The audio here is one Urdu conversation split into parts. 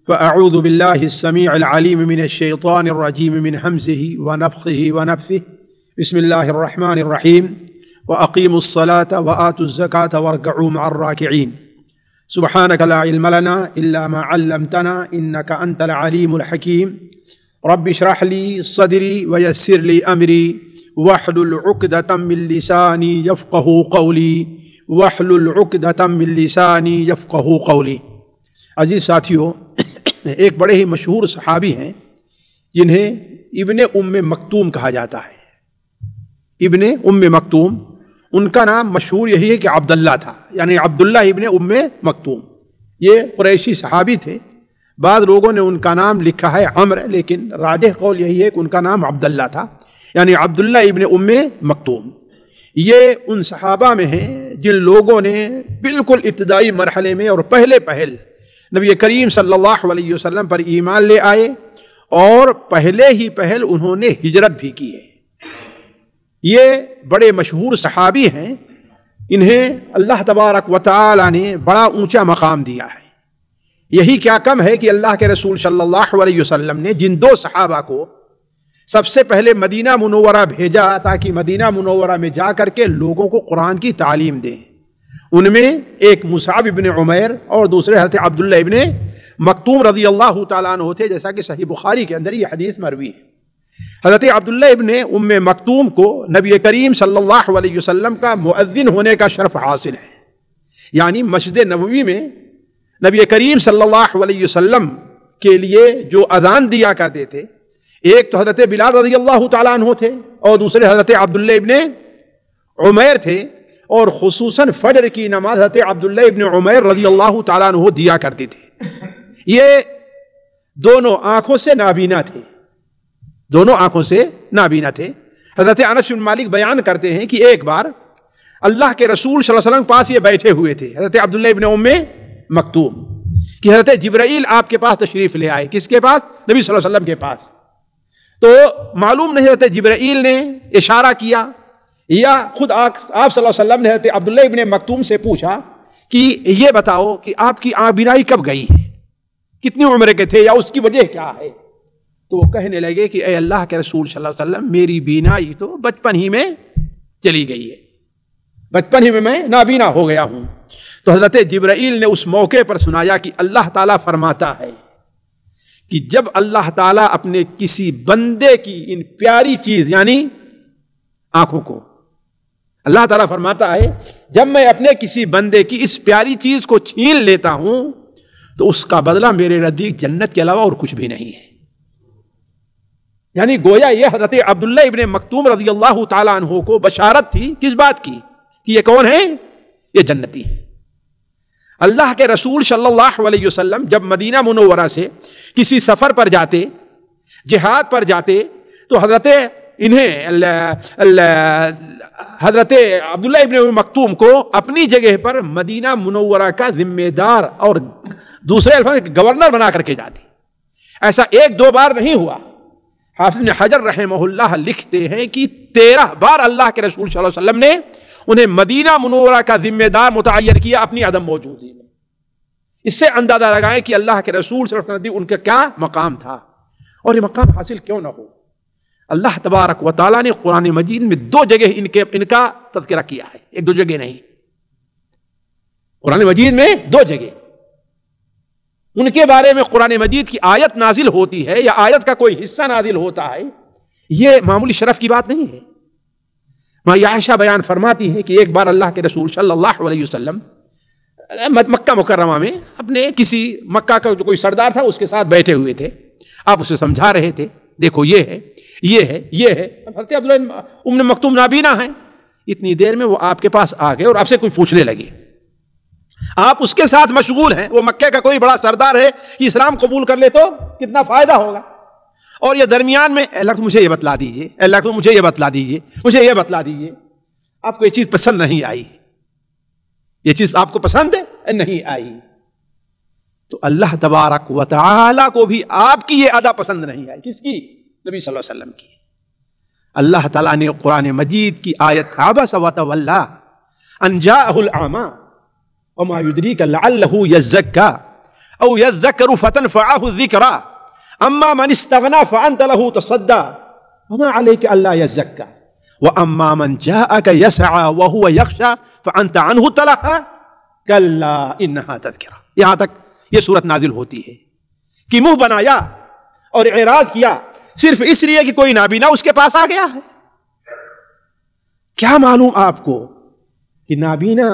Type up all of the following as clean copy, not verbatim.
فأعوذ بالله السميع العليم من الشيطان الرجيم من همزه ونفخه ونفثه بسم الله الرحمن الرحيم وأقيموا الصلاة وآتوا الزكاة واركعوا مع الراكعين سبحانك لا علم لنا إلا ما علمتنا إنك أنت العليم الحكيم رب اشرح لي صدري ويسر لي أمري واحلل عقدة من لساني يفقهوا قولي واحلل عقدة من لساني يفقهوا قولي۔ عزیز ساتھیوں، ایک بڑے ہی مشہور صحابی ہیں جنہیں ابن ام مکتوم کہا جاتا ہے۔ ابن ام مکتوم، ان کا نام مشہور یہی ہے کہ عبداللہ تھا، یعنی عبداللہ ابن ام مکتوم۔ یہ قریشی صحابی تھے۔ بعض لوگوں نے ان کا نام لکھا ہے عمر، لیکن راجح قول یہی ہے کہ ان کا نام عبداللہ تھا، یعنی عبداللہ ابن ام مکتوم۔ یہ ان صحابہ میں ہیں جن لوگوں نے بالکل ابتدائی مرحلے میں اور پہل نبی کریم صلی اللہ علیہ وسلم پر ایمان لے آئے، اور پہل انہوں نے ہجرت بھی کی ہے۔ یہ بڑے مشہور صحابی ہیں، انہیں اللہ تبارک و تعالی نے بڑا اونچا مقام دیا ہے۔ یہی کیا کم ہے کہ اللہ کے رسول صلی اللہ علیہ وسلم نے جن دو صحابہ کو سب سے پہلے مدینہ منورہ بھیجا تاکہ مدینہ منورہ میں جا کر کے لوگوں کو قرآن کی تعلیم دیں، ان میں ایک مصعب ابن عمیر اور دوسرے حضرت عبداللہ ابن مکتوم رضی اللہ تعالیٰ عنہ تھے، جیسا کہ صحیح بخاری کے اندر یہ حدیث مروی ہے۔ حضرت عبداللہ ابن ام مکتوم کو نبی کریم صلی اللہ علیہ وسلم کا مؤذن ہونے کا شرف حاصل ہے، یعنی مسجد نبوی میں نبی کریم صلی اللہ علیہ وسلم کے لیے جو اذان دیا کرتے تھے، ایک تو حضرت بلال رضی اللہ تعالیٰ عنہ تھے اور دوسرے حضرت عبداللہ ابن عمیر تھے، اور خصوصاً فجر کی نماز حضرت عبداللہ ابن عمیر رضی اللہ تعالیٰ عنہ دیا کرتے تھے۔ یہ دونوں آنکھوں سے نابینا تھے، دونوں آنکھوں سے نابینا تھے۔ حضرت انس بن مالک بیان کرتے ہیں کہ ایک بار اللہ کے رسول صلی اللہ علیہ وسلم کے پاس یہ بیٹھے ہوئے تھے، حضرت عبداللہ ابن ام مکتوم، کہ حضرت جبرائیل آپ کے پاس تشریف لے آئے۔ کس کے پاس؟ نبی صلی اللہ علیہ وسلم کے پاس۔ تو معلوم نہیں حضرت جبرائیل نے اشارہ کیا یا خود آپ صلی اللہ علیہ وسلم نے حضرت عبداللہ ابن مکتوم سے پوچھا کہ یہ بتاؤ کہ آپ کی آنکھ بینائی کب گئی ہے، کتنی عمر کے تھے، یا اس کی وجہ کیا ہے؟ تو وہ کہنے لگے کہ اے اللہ کے رسول صلی اللہ علیہ وسلم، میری بینائی تو بچپن ہی میں چلی گئی ہے، بچپن ہی میں نابینا ہو گیا ہوں۔ تو حضرت جبرائیل نے اس موقع پر سنایا کہ اللہ تعالیٰ فرماتا ہے کہ جب اللہ تعالیٰ اپنے کسی بندے کی ان پیاری چیز یعنی آنکھوں کو، اللہ تعالیٰ فرماتا ہے جب میں اپنے کسی بندے کی اس پیاری چیز کو چھین لیتا ہوں تو اس کا بدلہ میرے نزدیک جنت کے علاوہ اور کچھ بھی نہیں ہے۔ یعنی گویا یہ حضرت عبداللہ ابن مکتوم رضی اللہ تعالیٰ عنہ کو بشارت تھی کس بات کی؟ کہ یہ کون ہے؟ یہ جنتی ہیں۔ اللہ کے رسول صلی اللہ علیہ وسلم جب مدینہ منورہ سے کسی سفر پر جاتے، جہاد پر جاتے، تو حضرت عبداللہ ابن مکتوم کو اپنی جگہ پر مدینہ منورہ کا ذمہ دار اور دوسرے الفاظ گورنر بنا کر کے جاتے۔ ایسا ایک دو بار نہیں ہوا۔ حافظ ابن حجر رحمہ اللہ لکھتے ہیں کہ 13 بار اللہ کے رسول صلی اللہ علیہ وسلم نے انہیں مدینہ منورہ کا ذمہ دار متعین کیا اپنی عدم موجودگی میں۔ اس سے اندازہ لگائیں کہ اللہ کے رسول صلی اللہ علیہ وسلم ان کا کیا مقام تھا، اور یہ مقام حاصل کیوں نہ ہو۔ اللہ تبارک و تعالیٰ نے قرآن مجید میں 2 جگہ ان کا تذکرہ کیا ہے، 1-2 جگہ نہیں، قرآن مجید میں 2 جگہ ان کے بارے میں قرآن مجید کی آیت نازل ہوتی ہے یا آیت کا کوئی حصہ نازل ہوتا ہے۔ یہ معمولی شرف کی بات نہیں ہے۔ ماں عائشہ بیان فرماتی ہے کہ ایک بار اللہ کے رسول صلی اللہ علیہ وسلم مکہ مکرمہ میں اپنے کسی مکہ کا جو کوئی سردار تھا اس کے ساتھ بیٹھے ہوئے تھے، آپ اسے سمجھا رہے تھے، دیکھو یہ ہے یہ ہے یہ ہے۔ حضرت عبداللہ ابن مکتوم نابینا ہیں۔ اتنی دیر میں وہ آپ کے پاس آ گئے اور آپ سے کوئی پوچھنے لگے، آپ اس کے ساتھ مشغول ہیں، وہ مکہ کا کوئی بڑا سردار ہے کہ اسلام قبول کر لے تو کتنا فائدہ ہوگا، اور یہ درمیان میں اللہ تو مجھے یہ بتلا دیجیے، اللہ تو مجھے یہ بتلا دیجیے، مجھے یہ بتلا دیجیے، آپ کو یہ چیز پسند نہیں آئی، یہ چیز آپ کو پسند نہیں آئی، تو اللہ تبارک و تعالی کو بھی آپ کی یہ ادا پسند نہیں آئی۔ کس کی؟ نبی صلی اللہ علیہ وسلم کی۔ اللہ تعالیٰ نے قرآن مجید کی آیت عبس وتولی ان جاءہ الاعمی وما یدریک لعلہ یزکی او یذکر فتنفعہ الذکریٰ اما من استغنی فانت لہ تصدی وما علیک الا یزکی واما من جاءک یسعی وہو یخشی فانت عنہ تلہی کلا انہا تذکرہ. یہاں تک یہ صورت نازل ہوتی ہے کہ منہ بنایا اور اعراض کیا صرف اس لیے کہ کوئی نابینا اس کے پاس آ گیا ہے. کیا معلوم آپ کو کہ نابینا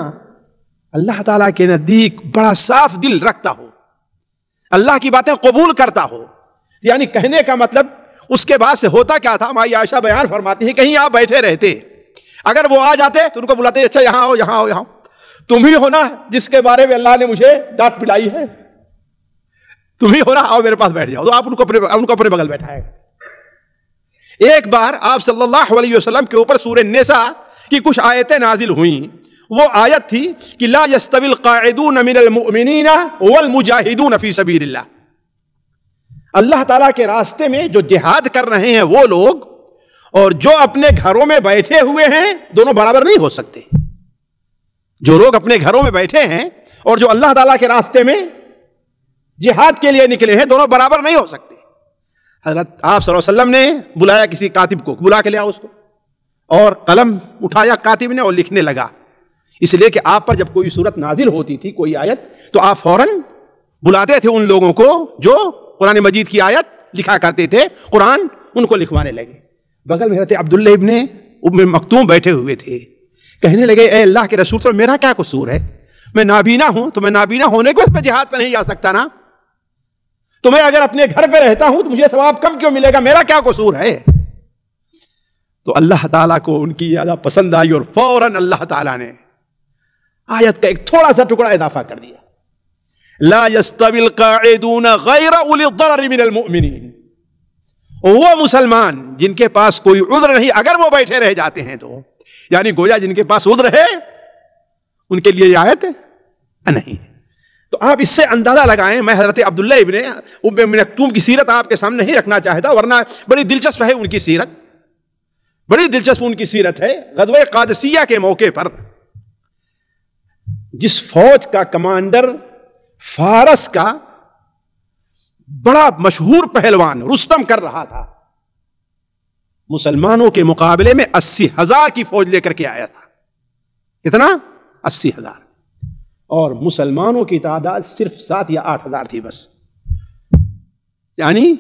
اللہ تعالیٰ کے نزدیک بڑا صاف دل رکھتا ہو, اللہ کی باتیں قبول کرتا ہو. یعنی کہنے کا مطلب اس کے بعد سے ہوتا کیا تھا, ہماری عائشہ بیان فرماتی ہے, کہیں آپ بیٹھے رہتے, اگر وہ آ جاتے تو ان کو بلاتے, اچھا یہاں آؤ یہاں آؤ یہاں, تم ہی ہو نا جس کے بارے میں اللہ نے مجھے ڈانٹ پلائی ہے, تم ہی ہو نا, آؤ میرے پاس بیٹھ جاؤ. تو آپ ان کو اپنے بغل بیٹھائے. ایک بار آپ صلی اللہ علیہ وسلم کے اوپر سورہ النساء کی کچھ آیتیں نازل ہوئیں. وہ آیت تھی کہ لا یستوی القاعدون من المؤمنین والمجاہدون فی سبیل اللہ. اللہ تعالیٰ کے راستے میں جو جہاد کر رہے ہیں وہ لوگ اور جو اپنے گھروں میں بیٹھے ہوئے ہیں دونوں برابر نہیں ہو سکتے. جو لوگ اپنے گھروں میں بیٹھے ہیں اور جو اللہ تعالیٰ کے راستے میں جہاد کے لیے نکلے ہیں دونوں برابر نہیں ہو سکتے. حضرت آپ صلی اللہ علیہ وسلم نے بلایا کسی کاتب کو, بلا کے لیا اس کو, اور قلم اٹھایا کاتب نے اور لکھنے لگا. اس لیے کہ آپ پر جب کوئی صورت نازل ہوتی تھی, کوئی آیت, تو آپ فوراً بلاتے تھے ان لوگوں کو جو قرآن مجید کی آیت لکھا کرتے تھے, قرآن ان کو لکھوانے لگے. بغل میں حضرت عبداللہ ابن مکتوم بیٹھے ہوئے تھے, کہنے لگے اے اللہ کے رسول صلی اللہ علیہ وسلم, میرا کیا قصور ہے؟ میں نابینا ہوں, تو میں نابینا ہونے کے بعد میں جہاد پہ نہیں جا سکتا نا, تو میں اگر اپنے گھر پہ رہتا ہوں تو مجھے ثواب کم کیوں ملے گا, میرا کیا قصور ہے؟ تو اللہ تعالیٰ کو ان کی زیادہ پسند آئی اور فوراً اللہ تعالیٰ نے آیت کا ایک تھوڑا سا ٹکڑا اضافہ کر دیا, لا یستوی القاعدون غیر اولی الضرر من المؤمنین. وہ مسلمان جن کے پاس کوئی عذر نہیں اگر وہ بیٹھے رہ جاتے ہیں, تو یعنی گویا جن کے پاس عذر ہے ان کے لیے یہ آیت نہیں. تو آپ اس سے اندازہ لگائیں. میں حضرت عبداللہ ابن مکتوم کی سیرت آپ کے سامنے نہیں رکھنا چاہتا, ورنہ بڑی دلچسپ ہے ان کی سیرت, بڑی دلچسپ ان کی سیرت ہے. غزوہ قادسیہ کے موقع پر جس فوج کا کمانڈر فارس کا بڑا مشہور پہلوان رستم کر رہا تھا, مسلمانوں کے مقابلے میں 80,000 کی فوج لے کر کے آیا تھا. کتنا؟ 80,000. اور مسلمانوں کی تعداد صرف 7 یا 8 ہزار تھی بس, یعنی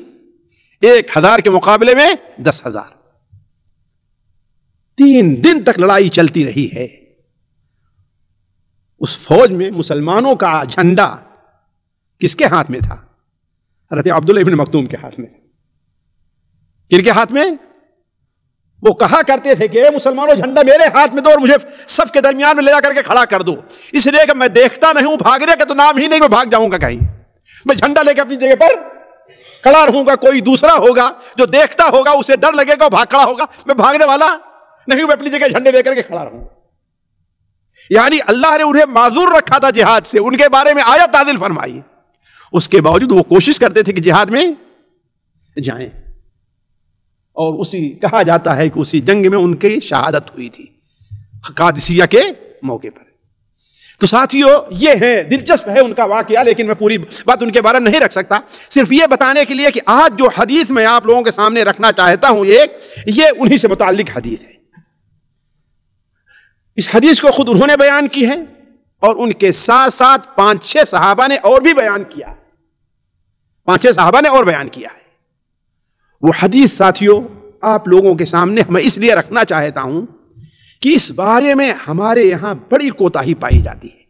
1,000 کے مقابلے میں 10,000. 3 دن تک لڑائی چلتی رہی ہے. اس فوج میں مسلمانوں کا جھنڈا کس کے ہاتھ میں تھا؟ حضرت عبداللہ ابن مکتوم کے ہاتھ میں. کن کے ہاتھ میں؟ وہ کہا کرتے تھے کہ مسلمانوں جھنڈا میرے ہاتھ میں دو اور مجھے صف کے درمیان میں لے جا کر کے کھڑا کر دو, اس لیے کہ میں دیکھتا نہیں ہوں, بھاگنے کا تو نام ہی نہیں, میں بھاگ جاؤں گا کہیں, میں جھنڈا لے کے اپنی جگہ پر کھڑا رہوں گا. کوئی دوسرا ہوگا جو دیکھتا ہوگا, اسے ڈر لگے گا, بھاگ کھڑا ہوگا, میں بھاگنے والا نہیں, میں اپنی جگہ جھنڈے لے کر کے کھڑا رہوں گا. یعنی اللہ نے انہیں معذور رکھا تھا جہاد سے, ان کے بارے میں آیت نازل فرمائی, اس کے باوجود وہ کوشش کرتے تھے کہ جہاد میں جائیں. اور اسی کہا جاتا ہے کہ اسی جنگ میں ان کی شہادت ہوئی تھی قادسیہ کے موقع پر. تو ساتھیو یہ ہے, دلچسپ ہے ان کا واقعہ, لیکن میں پوری بات ان کے بارے میں نہیں رکھ سکتا. صرف یہ بتانے کے لیے کہ آج جو حدیث میں آپ لوگوں کے سامنے رکھنا چاہتا ہوں یہ انہی سے متعلق حدیث ہے. اس حدیث کو خود انہوں نے بیان کی ہے اور ان کے ساتھ ساتھ 5-6 صحابہ نے اور بھی بیان کیا, 5-6 صحابہ نے اور بیان کیا ہے. وہ حدیث ساتھیوں آپ لوگوں کے سامنے میں اس لیے رکھنا چاہتا ہوں کہ اس بارے میں ہمارے یہاں بڑی کوتاہی پائی جاتی ہے.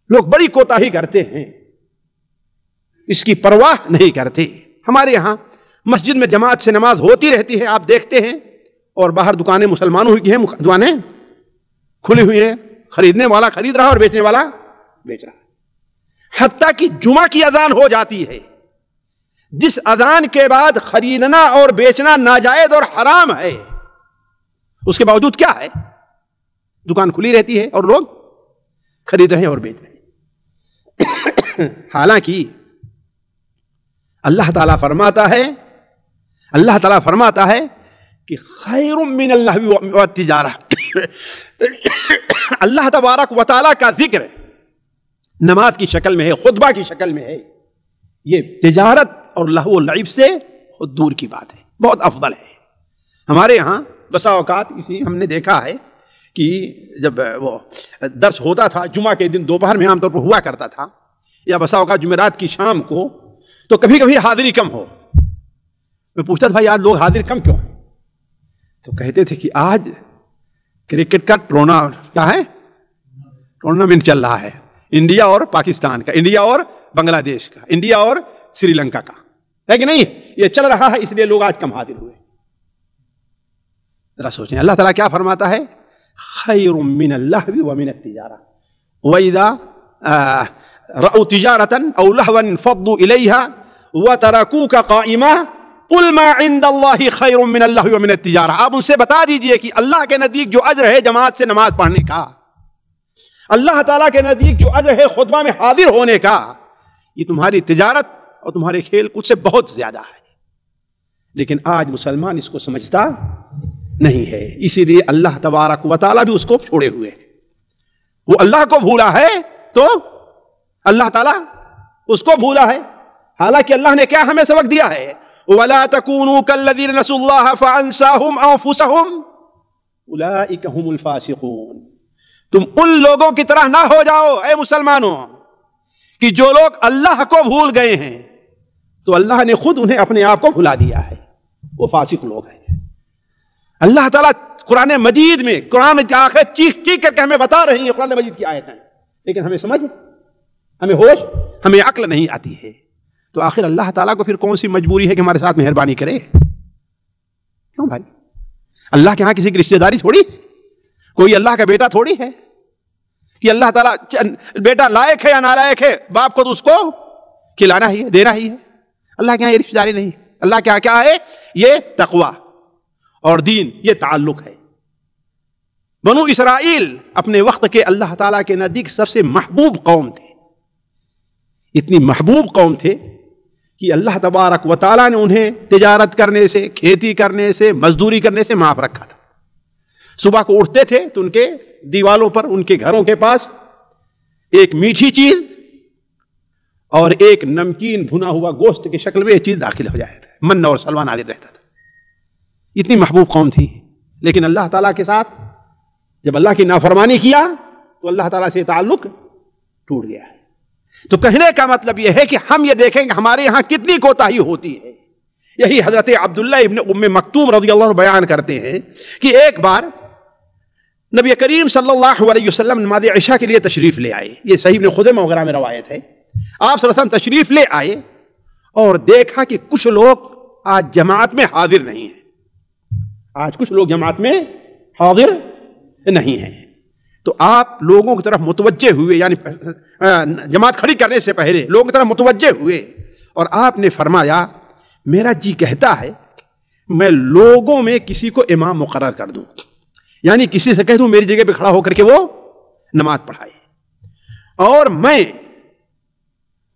لوگ بڑی کوتاہی کرتے ہیں, اس کی پرواہ نہیں کرتے. ہمارے یہاں مسجد میں جماعت سے نماز ہوتی رہتی ہے, آپ دیکھتے ہیں, اور باہر دکانیں مسلمانوں کی ہیں, دکانیں کھلی ہوئی ہیں, خریدنے والا خرید رہا اور بیچنے والا بیچ رہا. حتیٰ کہ جمعہ کی اذان ہو جاتی ہے, جس اذان کے بعد خریدنا اور بیچنا ناجائز اور حرام ہے, اس کے باوجود کیا ہے, دکان کھلی رہتی ہے اور لوگ خرید رہے ہیں اور بیچ رہے ہیں. حالانکہ اللہ تعالیٰ فرماتا ہے کہ خیر من اللہو والتجارہ. اللہ تبارک و تعالیٰ کا ذکر نماز کی شکل میں ہے، خطبہ کی شکل میں ہے، یہ تجارت اور لہو و لعب سے خود دور کی بات ہے، بہت افضل ہے۔ ہمارے یہاں بسا اوقات اسی ہم نے دیکھا ہے کہ جب وہ درس ہوتا تھا جمعہ کے دن دوپہر میں عام طور پر ہوا کرتا تھا، یا بسا اوقات جمعرات کی شام کو، تو کبھی کبھی حاضری کم ہو، میں پوچھتا تھا بھائی آج لوگ حاضر کم کیوں ہیں؟ تو کہتے تھے کہ آج کرکٹ کا ٹورنامنٹ چل رہا ہے، انڈیا اور پاکستان کا، انڈیا اور بنگلہ دیش کا، انڈیا اور سری لنکا کا ہے کہ نہیں، یہ چل رہا ہے، اس لیے لوگ آج کم حاضر ہوئے۔ ذرا سوچیں اللہ تعالیٰ کیا فرماتا ہے، خیر من اللہو ومن التجارہ وَإِذَا رَأَوْا تِجَارَةً أَوْ لَهْوًا انفضوا إِلَيْهَا وَتَرَكُوكَ قَائِمًا قُلْ مَا عِندَ اللَّهِ خَيْرٌ مِّنَ اللَّهْوِ وَمِنَ التِّجَارَةِ۔ آپ ان سے بتا دیجئے کہ اللہ کے نزدیک جو اجر ہے جماعت سے نماز پڑھنے کا، اللہ تعالیٰ کے نزدیک جو اجر ہے خطبہ میں حاضر ہونے کا، یہ تمہاری تجارت اور تمہارے کھیل کود سے بہت زیادہ ہے۔ لیکن آج مسلمان اس کو سمجھتا نہیں ہے، اسی لیے اللہ تبارک و تعالیٰ بھی اس کو چھوڑے ہوئے، وہ اللہ کو بھولا ہے تو اللہ تعالیٰ اس کو بھولا ہے، حالانکہ اللہ نے کیا ہمیں سبق دیا ہے، وَلَا تَكُونُوا كَالَّذِينَ نَسُوا اللَّهَ فَأَنسَاهُمْ أَنفُسَهُمْ أُولَئِكَ هُمُ الْفَاسِقُونَ۔ تم ان لوگوں کی طرح نہ ہو جاؤ اے مسلمانوں کہ جو لوگ اللہ کو بھول گئے ہیں تو اللہ نے خود انہیں اپنے آپ کو بھلا دیا ہے، وہ فاسق لوگ ہیں۔ اللہ تعالیٰ قرآن مجید میں، قرآن کی آخر چیخ چیخ کر کے ہمیں بتا رہی ہیں قرآن مجید کی آیتیں، لیکن ہمیں سمجھ، ہمیں ہوش، ہمیں عقل نہیں آتی ہے۔ تو آخر اللہ تعالیٰ کو پھر کون سی مجبوری ہے کہ ہمارے ساتھ مہربانی کرے؟ کیوں بھائی؟ اللہ کے ہاں کسی کی رشتہ داری تھوڑی، کوئی اللہ کا بیٹا تھوڑی ہے کہ اللہ تعالیٰ بیٹا لائق ہے یا نالائق ہے، باپ کو تو اس کو کھلانا ہی ہے، دینا ہی ہے۔ اللہ کے ہاں یہ رشتہ داری نہیں، اللہ کے ہاں کیا ہے؟ یہ تقوی اور دین، یہ تعلق ہے۔ بنو اسرائیل اپنے وقت کے اللہ تعالیٰ کے نزدیک سب سے محبوب قوم تھے، اتنی محبوب قوم تھے کہ اللہ تبارک و تعالیٰ نے انہیں تجارت کرنے سے، کھیتی کرنے سے، مزدوری کرنے سے معاف رکھا تھا۔ صبح کو اٹھتے تھے تو ان کے دیوالوں پر، ان کے گھروں کے پاس ایک میٹھی چیز اور ایک نمکین بھنا ہوا گوشت کی شکل میں یہ چیز داخل ہو جاتا ہے، من اور سلوان حاضر رہتا تھا۔ اتنی محبوب قوم تھی، لیکن اللہ تعالیٰ کے ساتھ جب اللہ کی نافرمانی کیا تو اللہ تعالیٰ سے تعلق ٹوٹ گیا ہے۔ تو کہنے کا مطلب یہ ہے کہ ہم یہ دیکھیں کہ ہمارے یہاں کتنی کوتاہی ہوتی ہے۔ یہی حضرت عبداللہ ابن ام مکتوم رضی اللہ عنہ بیان کرتے ہیں کہ ایک بار نبی کریم صلی اللہ علیہ وسلم نماز عشاء کے لیے تشریف لے آئے، یہ صحیح ابن خزیمہ وغیرہ میں روایت ہے۔ آپ صلی اللہ علیہ وسلم تشریف لے آئے اور دیکھا کہ کچھ لوگ آج جماعت میں حاضر نہیں ہیں، آج کچھ لوگ جماعت میں حاضر نہیں ہیں۔ تو آپ لوگوں کی طرف متوجہ ہوئے، یعنی جماعت کھڑی کرنے سے پہلے لوگوں کی طرف متوجہ ہوئے اور آپ نے فرمایا میرا جی کہتا ہے میں لوگوں میں کسی کو امام مقرر کر دوں، یعنی کسی سے کہہ دوں میری جگہ پہ کھڑا ہو کر کے وہ نماز پڑھائے، اور میں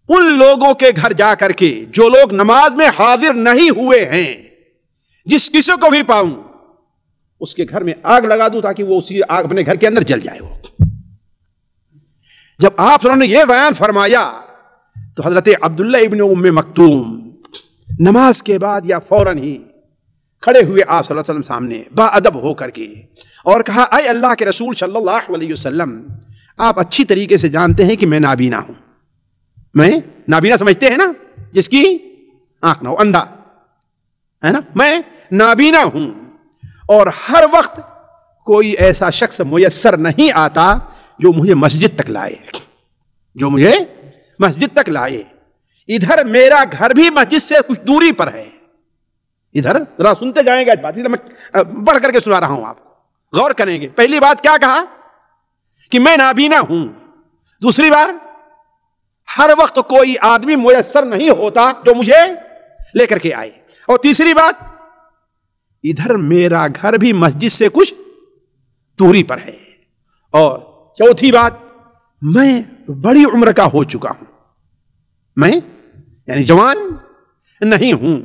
ان لوگوں کے گھر جا کر کے جو لوگ نماز میں حاضر نہیں ہوئے ہیں، جس کسی کو بھی پاؤں اس کے گھر میں آگ لگا دوں تاکہ وہ اسی آگ اپنے گھر کے اندر جل جائے۔ وہ جب آپ نے یہ بیان فرمایا تو حضرت عبداللہ ابن ام مکتوم نماز کے بعد یا فوراً ہی کھڑے ہوئے آپ صلی اللہ علیہ وسلم سامنے با ادب ہو کر کے اور کہا اے اللہ کے رسول صلی اللہ علیہ وسلم، آپ اچھی طریقے سے جانتے ہیں کہ میں نابینا ہوں۔ میں نابینا سمجھتے ہیں نا، جس کی آنکھ نہ ہو، اندھا ہے نا، میں نابینا ہوں، اور ہر وقت کوئی ایسا شخص میسر نہیں آتا جو مجھے مسجد تک لائے، جو مجھے مسجد تک لائے۔ ادھر میرا گھر بھی مسجد سے کچھ دوری پر ہے، ادھر ذرا سنتے جائیں گے بات، میں بڑھ کر کے سنا رہا ہوں، آپ کو غور کریں گے۔ پہلی بات کیا کہا کہ میں نابینا ہوں، دوسری بار ہر وقت کوئی آدمی میسر نہیں ہوتا جو مجھے لے کر کے آئے، اور تیسری بات ادھر میرا گھر بھی مسجد سے کچھ دوری پر ہے، اور چوتھی بات میں بڑی عمر کا ہو چکا ہوں، میں یعنی جوان نہیں ہوں۔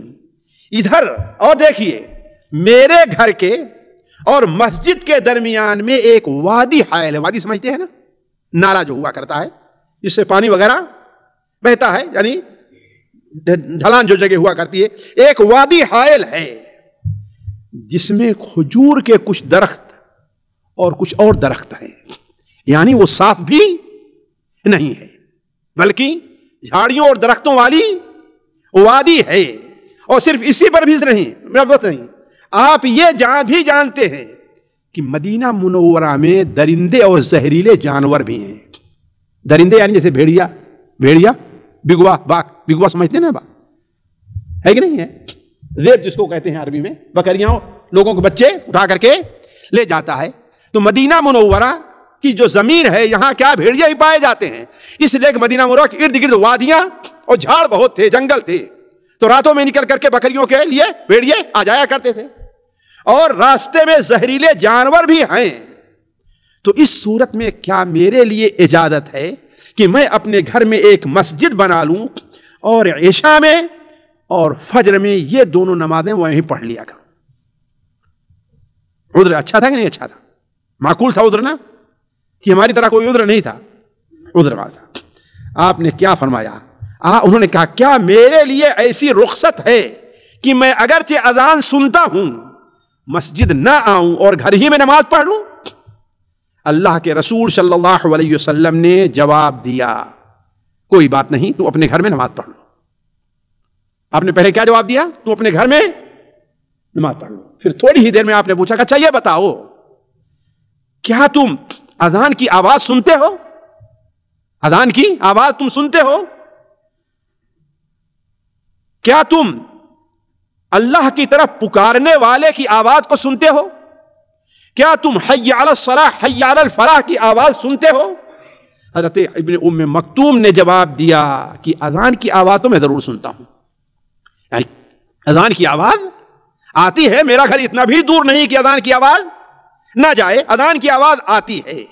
ادھر اور دیکھیے میرے گھر کے اور مسجد کے درمیان میں ایک وادی حائل ہے، وادی سمجھتے ہیں نا، نالا جو ہوا کرتا ہے، جس سے پانی وغیرہ بہتا ہے، یعنی ڈھلان جو جگہ ہوا کرتی ہے. ایک وادی حائل ہے جس میں کھجور کے کچھ درخت اور کچھ اور درخت ہیں، یعنی وہ صاف بھی نہیں ہے بلکہ جھاڑیوں اور درختوں والی وادی ہے. اور صرف اسی پر بھی نہیں، آپ یہ بھی جانتے ہیں کہ مدینہ منورہ میں درندے اور زہریلے جانور بھی ہیں. درندے یعنی جیسے بھیڑیا، بگوا سمجھتے ہیں نا، ہے کہ نہیں ہے؟ ذیب جس کو کہتے ہیں عربی میں، بکریاں لوگوں کے بچے اٹھا کر کے لے جاتا ہے. تو مدینہ منورہ کی جو زمین ہے یہاں کیا بھیڑیا ہی پائے جاتے ہیں، اس لیے کہ مدینہ منورہ کے ارد گرد وادیاں اور جھاڑ بہت تھے، جنگل تھے. تو راتوں میں نکل کر کے بکریوں کے لیے بھیڑیے آ جایا کرتے تھے، اور راستے میں زہریلے جانور بھی ہیں. تو اس صورت میں کیا میرے لیے اجازت ہے کہ میں اپنے گھر میں ایک مسجد بنا لوں اور عشاء میں اور فجر میں یہ دونوں نمازیں وہیں پڑھ لیا کروں؟ عذر اچھا تھا کہ نہیں اچھا تھا؟ معقول تھا عذر نا؟ کہ ہماری طرح کوئی عذر نہیں تھا، عذر تھا. آپ نے کیا فرمایا؟ انہوں نے کہا کیا میرے لیے ایسی رخصت ہے کہ میں اگرچہ اذان سنتا ہوں مسجد نہ آؤں اور گھر ہی میں نماز پڑھ لوں؟ اللہ کے رسول صلی اللہ علیہ وسلم نے جواب دیا کوئی بات نہیں، تو اپنے گھر میں نماز پڑھ لو. آپ نے پہلے کیا جواب دیا؟ تو اپنے گھر میں نماز پڑھ لو. پھر تھوڑی ہی دیر میں آپ نے پوچھا کہ اچھا یہ بتاؤ کیا تم اذان کی آواز سنتے ہو؟ اذان کی آواز تم سنتے ہو؟ کیا تم اللہ کی طرف پکارنے والے کی آواز کو سنتے ہو؟ کیا تم حی علی الصلاح حی علی الفلاح کی آواز سنتے ہو؟ حضرت ابن ام مکتوم نے جواب دیا کہ اذان کی آواز تو میں ضرور سنتا ہوں. یعنی اذان کی آواز آتی ہے، میرا گھر اتنا بھی دور نہیں کہ اذان کی آواز نہ جائے، اذان کی آواز آتی ہے.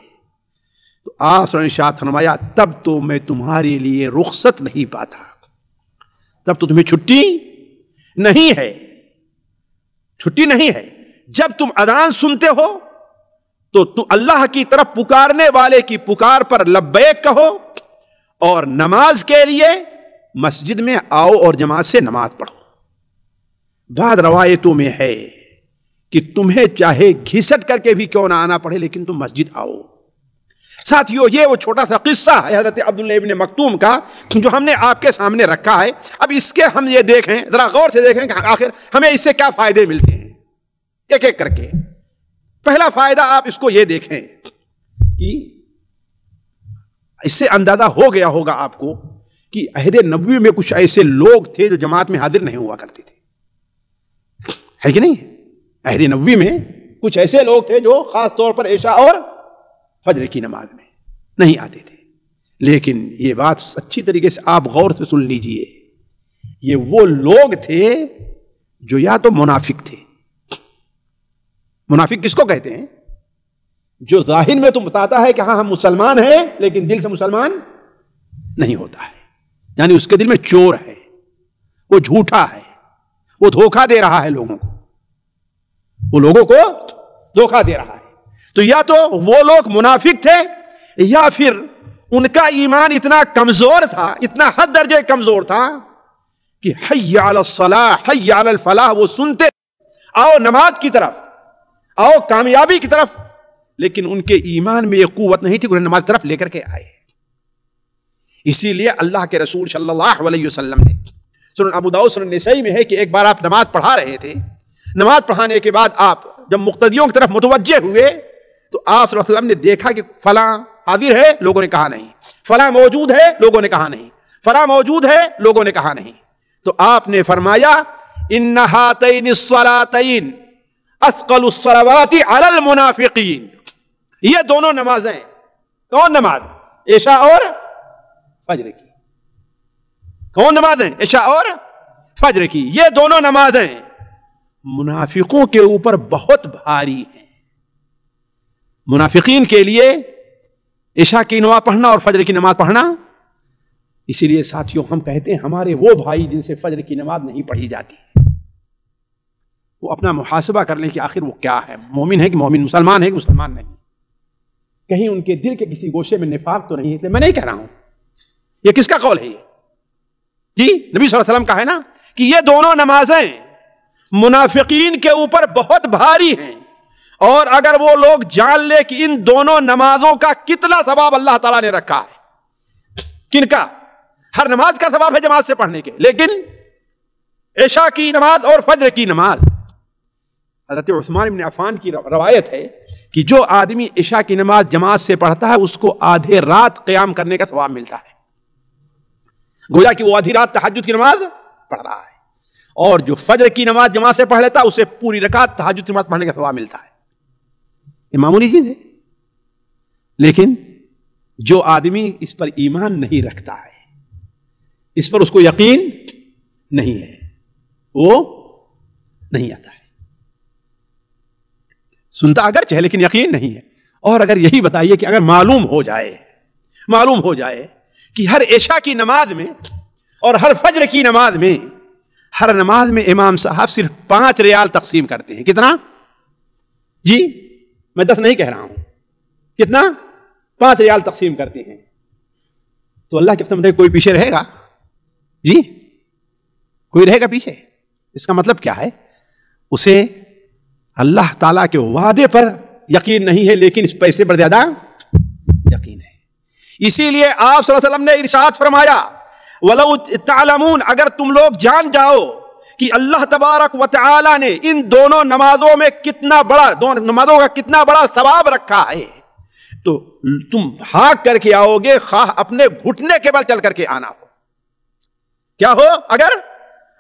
تو آپ نے ارشاد فرمایا تب تو میں تمہارے لیے رخصت نہیں پاتا، تب تو تمہیں چھٹی نہیں ہے، چھٹی نہیں ہے. جب تم اذان سنتے ہو تو تم اللہ کی طرف پکارنے والے کی پکار پر لبیک کہو، اور نماز کے لیے مسجد میں آؤ اور جماعت سے نماز پڑھو. بعض روایتوں میں ہے کہ تمہیں چاہے گھسٹ کر کے بھی کیوں نہ آنا پڑے لیکن تم مسجد آؤ. ساتھیو یہ وہ چھوٹا سا قصہ ہے حضرت عبداللہ ابن مکتوم کا جو ہم نے آپ کے سامنے رکھا ہے. اب اس کے ہم یہ دیکھیں، ذرا غور سے دیکھیں کہ آخر ہمیں اس سے کیا فائدے ملتے ہیں ایک ایک کر کے. پہلا فائدہ آپ اس کو یہ دیکھیں کہ اس سے اندازہ ہو گیا ہوگا آپ کو کہ عہد نبوی میں کچھ ایسے لوگ تھے جو جماعت میں حاضر نہیں ہوا کرتے تھے، ہے کہ نہیں؟ عہد نبوی میں کچھ ایسے لوگ تھے جو خاص طور پر عشاء اور فجر کی نماز میں نہیں آتے تھے. لیکن یہ بات اچھی طریقے سے آپ غور سے سن لیجئے، یہ وہ لوگ تھے جو یا تو منافق تھے. منافق کس کو کہتے ہیں؟ جو ظاہر میں تو بتاتا ہے کہ ہاں ہم مسلمان ہیں لیکن دل سے مسلمان نہیں ہوتا ہے، یعنی اس کے دل میں چور ہے، وہ جھوٹا ہے، وہ دھوکہ دے رہا ہے لوگوں کو، وہ لوگوں کو دھوکہ دے رہا ہے. تو یا تو وہ لوگ منافق تھے یا پھر ان کا ایمان اتنا کمزور تھا، اتنا حد درجے کمزور تھا کہ حی علی الصلاح حی علی الفلاح وہ سنتے آؤ نماز کی طرف، آؤ کامیابی کی طرف، لیکن ان کے ایمان میں یہ قوت نہیں تھی کہ انہیں نماز کی طرف لے کر کے آئے. اسی لیے اللہ کے رسول صلی اللہ علیہ وسلم نے سنن ابو داؤد سنن نسائی میں ہے کہ ایک بار آپ نماز پڑھا رہے تھے، نماز پڑھانے کے بعد آپ جب مقتدیوں کی طرف متوجہ ہوئے تو آپ صلی اللہ علیہ وسلم نے دیکھا کہ فلاں حاضر ہے، لوگوں نے کہا نہیں. فلاں موجود ہے، لوگوں نے کہا نہیں. فلاں موجود ہے، لوگوں نے کہا نہیں. تو آپ نے فرمایا ان ہاتین الصلاتین اثقل الصلوات علی المنافقین. یہ دونوں نمازیں، کون نماز؟ عشاء اور فجر کی. کون نمازیں؟ عشاء اور فجر کی. یہ دونوں نمازیں منافقوں کے اوپر بہت بھاری ہیں. منافقین کے لیے عشاء کی نماز پڑھنا اور فجر کی نماز پڑھنا. اسی لیے ساتھیوں ہم کہتے ہیں ہمارے وہ بھائی جن سے فجر کی نماز نہیں پڑھی جاتی، وہ اپنا محاسبہ کر لیں کہ آخر وہ کیا ہے، مومن ہے کہ مومن، مسلمان ہے کہ مسلمان نہیں. کہیں ان کے دل کے کسی گوشے میں نفاق تو نہیں. اس لیے میں نہیں کہہ رہا ہوں یہ کس کا قول ہے؟ جی نبی صلی اللہ علیہ وسلم کا ہے نا کہ یہ دونوں نمازیں منافقین کے اوپر بہت بھاری ہیں، اور اگر وہ لوگ جان لے کہ ان دونوں نمازوں کا کتنا ثواب اللہ تعالیٰ نے رکھا ہے، کن کا؟ ہر نماز کا ثواب ہے جماعت سے پڑھنے کے، لیکن عشاء کی نماز اور فجر کی نماز، حضرت عثمان بن عفان کی روایت ہے کہ جو آدمی عشاء کی نماز جماعت سے پڑھتا ہے اس کو آدھے رات قیام کرنے کا ثواب ملتا ہے، گویا کہ وہ آدھی رات تہجد کی نماز پڑھ رہا ہے، اور جو فجر کی نماز جماعت سے پڑھ لیتا ہے اسے پوری رکعت تہجد کی نماز پڑھنے کا ثواب ملتا ہے۔ یہ معمولی چیز ہے، لیکن جو آدمی اس پر ایمان نہیں رکھتا ہے، اس پر اس کو یقین نہیں ہے، وہ نہیں آتا ہے، سنتا اگرچہ ہے لیکن یقین نہیں ہے۔ اور اگر یہی بتائیے کہ اگر معلوم ہو جائے کہ ہر عشاء کی نماز میں اور ہر فجر کی نماز میں، ہر نماز میں امام صاحب صرف 5 ریال تقسیم کرتے ہیں، کتنا؟ جی میں 10 نہیں کہہ رہا ہوں، کتنا؟ 5 ریال تقسیم کرتے ہیں، تو اللہ کے قسم کوئی پیچھے رہے گا؟ جی کوئی رہے گا پیچھے؟ اس کا مطلب کیا ہے؟ اسے اللہ تعالیٰ کے وعدے پر یقین نہیں ہے، لیکن اس پیسے پر زیادہ یقین ہے۔ اسی لیے آپ صلی اللہ علیہ وسلم نے ارشاد فرمایا وَلَوْ تَعْلَمُونَ، اگر تم لوگ جان جاؤ کہ اللہ تبارک و تعالی نے ان دونوں نمازوں میں دونوں نمازوں کا کتنا بڑا ثواب رکھا ہے، تو تم بھاگ کر کے آؤ گے، خواہ اپنے گھٹنے کے بل چل کر کے آنا ہو، کیا ہو؟ اگر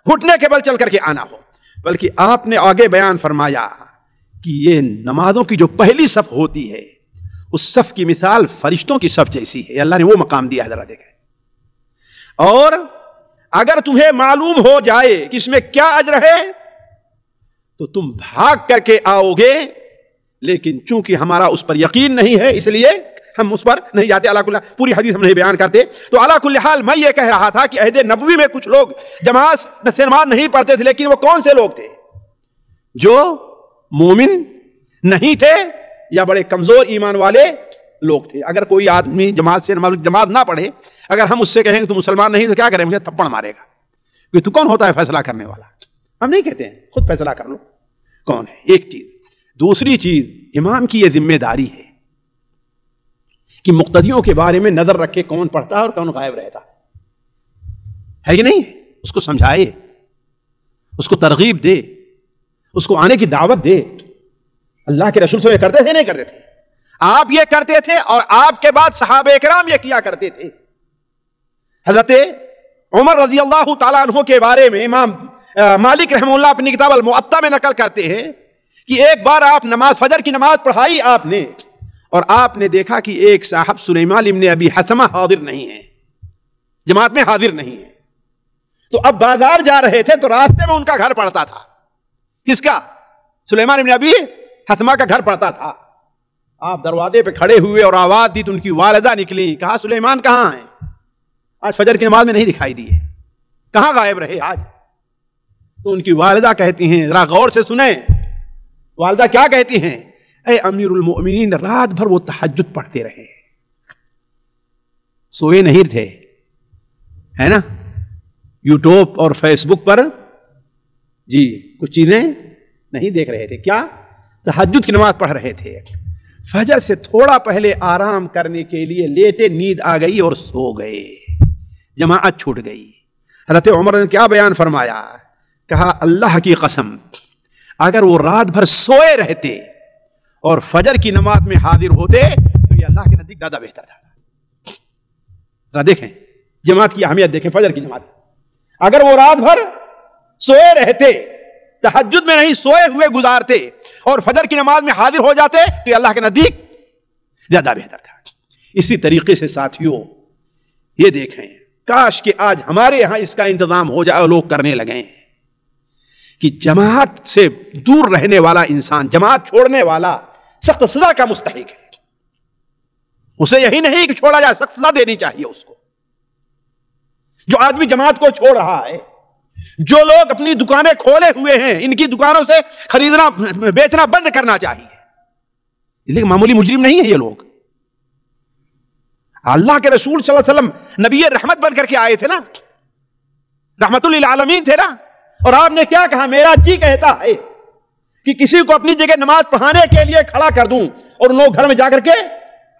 گھٹنے کے بل چل کر کے آنا ہو۔ بلکہ آپ نے آگے بیان فرمایا کہ یہ نمازوں کی جو پہلی صف ہوتی ہے اس صف کی مثال فرشتوں کی صف جیسی ہے، اللہ نے وہ مقام دیا ہے، ذرا دیکھیں۔ اور اگر تمہیں معلوم ہو جائے کہ اس میں کیا اجر ہے تو تم بھاگ کر کے آؤ گے، لیکن چونکہ ہمارا اس پر یقین نہیں ہے اس لیے ہم اس پر نہیں جاتے۔ علا کل پوری حدیث ہم نہیں بیان کرتے، تو علا کل حال میں یہ کہہ رہا تھا کہ عہد نبوی میں کچھ لوگ جماعت سے نماز نہیں پڑھتے تھے، لیکن وہ کون سے لوگ تھے؟ جو مومن نہیں تھے یا بڑے کمزور ایمان والے لوگ تھے۔ اگر کوئی آدمی جماعت سے نماز نہ پڑھے، اگر ہم اس سے کہیں کہ تو مسلمان نہیں تو کیا کریں؟ مجھے تھپڑ مارے گا، کہ تو کون ہوتا ہے فیصلہ کرنے والا؟ ہم نہیں کہتے ہیں خود فیصلہ کر لو کون ہے، ایک چیز۔ دوسری چیز، امام کی یہ ذمہ داری ہے کہ مقتدیوں کے بارے میں نظر رکھے کون پڑھتا ہے اور کون غائب رہتا ہے کہ نہیں، اس کو سمجھائے، اس کو ترغیب دے، اس کو آنے کی دعوت دے۔ اللہ کے رسول سے یہ کرتے تھے نہیں کرتے تھے؟ آپ یہ کرتے تھے، اور آپ کے بعد صحابہ کرام یہ کیا کرتے تھے۔ حضرت عمر رضی اللہ تعالیٰ عنہ کے بارے میں امام مالک رحمہ اللہ اپنی کتاب الموطا میں نقل کرتے ہیں کہ ایک بار آپ فجر کی نماز پڑھائی آپ نے، اور آپ نے دیکھا کہ ایک صاحب سلیمان ابن ابی حثمہ حاضر نہیں ہے، جماعت میں حاضر نہیں ہے، تو اب بازار جا رہے تھے تو راستے میں ان کا گھر پڑتا تھا۔ کس کا؟ سلیمان ابن ابی حثمہ کا گھر پڑتا تھا۔ آپ دروازے پہ کھڑے ہوئے اور آواز دی تو ان کی والدہ نکلی، کہا سلیمان کہاں ہیں؟ آج فجر کی نماز میں نہیں دکھائی دیے، کہاں غائب رہے آج؟ تو ان کی والدہ کہتی ہیں، ذرا غور سے سنیں، والدہ کیا کہتی ہیں؟ اے امیر المؤمنین، رات بھر وہ تہجد پڑھتے رہے، سوئے نہیں تھے، ہے نا؟ یوٹیوب اور فیس بک پر جی کچھ چیزیں نہیں دیکھ رہے تھے، کیا؟ تہجد کی نماز پڑھ رہے تھے۔ فجر سے تھوڑا پہلے آرام کرنے کے لیے لیٹے، نیند آ گئی اور سو گئے، جماعت چھوٹ گئی۔ حضرت عمر نے کیا بیان فرمایا؟ کہا اللہ کی قسم، اگر وہ رات بھر سوئے رہتے اور فجر کی نماز میں حاضر ہوتے تو یہ اللہ کے نزدیک زیادہ بہتر تھا۔ ذرا دیکھیں جماعت کی اہمیت، دیکھیں فجر کی جماعت، اگر وہ رات بھر سوئے رہتے، تہجد میں نہیں سوئے ہوئے گزارتے اور فجر کی نماز میں حاضر ہو جاتے تو یہ اللہ کے نزدیک زیادہ بہتر تھا۔ اسی طریقے سے ساتھیوں یہ دیکھیں، کاش کہ آج ہمارے ہاں اس کا انتظام ہو جائے اور لوگ کرنے لگیں کہ جماعت سے دور رہنے والا انسان، جماعت چھوڑنے والا سخت سزا کا مستحق ہے، اسے یہی نہیں کہ چھوڑا جائے، سخت سزا دینی چاہیے اس کو۔ جو آدمی جماعت کو چھوڑ رہا ہے، جو لوگ اپنی دکانیں کھولے ہوئے ہیں، ان کی دکانوں سے خریدنا بیچنا بند کرنا چاہیے، اس لیے معمولی مجرم نہیں ہے یہ لوگ۔ اللہ کے رسول صلی اللہ علیہ وسلم نبی رحمت بن کر کے آئے تھے نا، رحمت للعالمین تھے نا، اور آپ نے کیا کہا؟ میرا جی کہتا ہے کہ کسی کو اپنی جگہ نماز پڑھانے کے لیے کھڑا کر دوں اور ان لوگ گھر میں جا کر کے